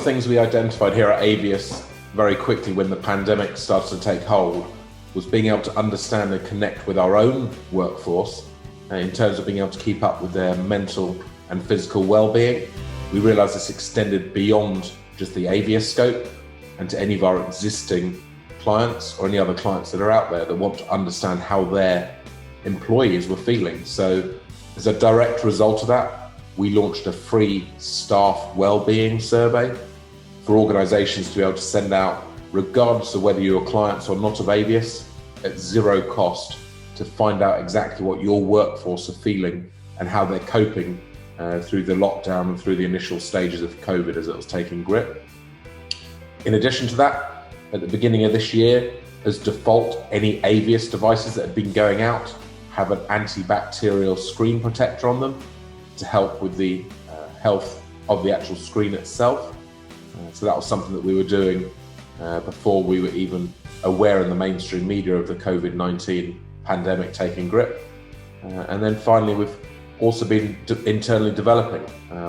things we identified here at Avius very quickly when the pandemic started to take hold was being able to understand and connect with our own workforce in terms of being able to keep up with their mental and physical well-being. We realised this extended beyond just the Avius scope and to any of our existing clients or any other clients that are out there that want to understand how their employees were feeling. So as a direct result of that, we launched a free staff well-being survey for organisations to be able to send out, regardless of whether you're clients or not of Avius, at zero cost, to find out exactly what your workforce are feeling and how they're coping through the lockdown and through the initial stages of COVID as it was taking grip. In addition to that, at the beginning of this year, as default, any Avius devices that have been going out have an antibacterial screen protector on them to help with the health of the actual screen itself. So that was something that we were doing before we were even aware in the mainstream media of the COVID-19 pandemic taking grip. And then finally, we've also been internally developing.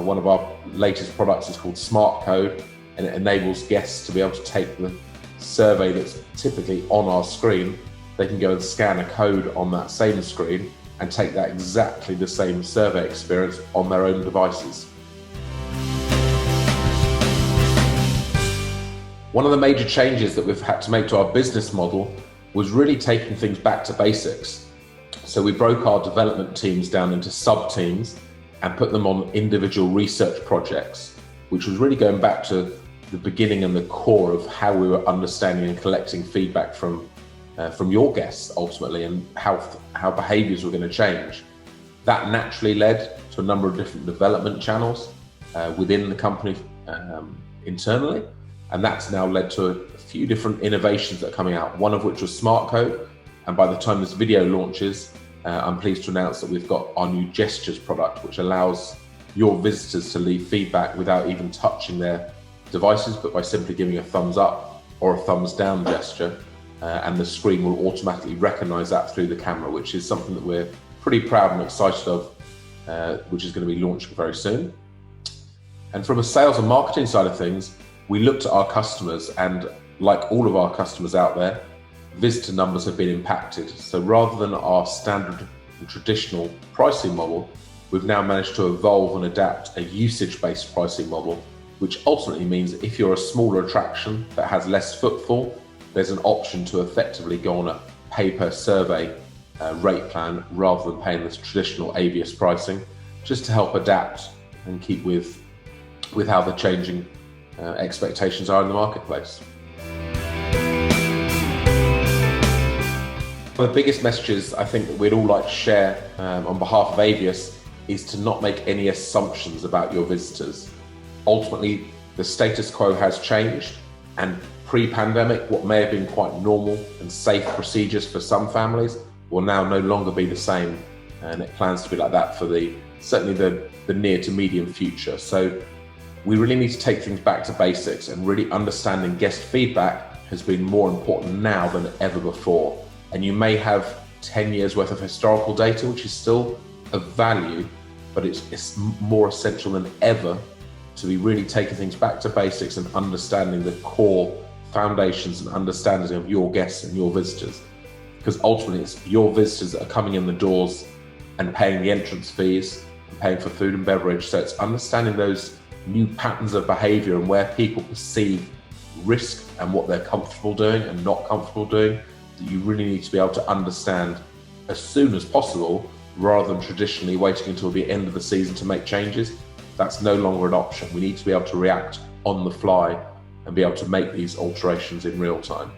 One of our latest products is called Smart Code, and it enables guests to be able to take the survey that's typically on our screen. They can go and scan a code on that same screen and take that exactly the same survey experience on their own devices. One of the major changes that we've had to make to our business model was really taking things back to basics. So we broke our development teams down into sub-teams and put them on individual research projects, which was really going back to the beginning and the core of how we were understanding and collecting feedback from your guests ultimately, and how behaviours were going to change. That naturally led to a number of different development channels within the company internally, and that's now led to a few different innovations that are coming out, one of which was Smart Code. And by the time this video launches, I'm pleased to announce that we've got our new Gestures product, which allows your visitors to leave feedback without even touching their devices, but by simply giving a thumbs up or a thumbs down gesture, and the screen will automatically recognize that through the camera, which is something that we're pretty proud and excited of, which is going to be launching very soon. And from a sales and marketing side of things, we looked at our customers, and like all of our customers out there, visitor numbers have been impacted. So rather than our standard and traditional pricing model, we've now managed to evolve and adapt a usage-based pricing model, which ultimately means that if you're a smaller attraction that has less footfall, there's an option to effectively go on a pay-per-survey rate plan rather than paying this traditional Avius pricing, just to help adapt and keep with how the changing expectations are in the marketplace. One of the biggest messages I think that we'd all like to share on behalf of Avius is to not make any assumptions about your visitors. Ultimately, the status quo has changed, and pre-pandemic, what may have been quite normal and safe procedures for some families will now no longer be the same, and it plans to be like that for certainly the near to medium future. So we really need to take things back to basics, and really understanding guest feedback has been more important now than ever before. And you may have 10 years worth of historical data, which is still of value, but it's more essential than ever to be really taking things back to basics and understanding the core foundations and understanding of your guests and your visitors. Because ultimately it's your visitors that are coming in the doors and paying the entrance fees and paying for food and beverage. So it's understanding those new patterns of behavior and where people perceive risk and what they're comfortable doing and not comfortable doing, that you really need to be able to understand as soon as possible, rather than traditionally waiting until the end of the season to make changes. That's no longer an option. We need to be able to react on the fly and be able to make these alterations in real time.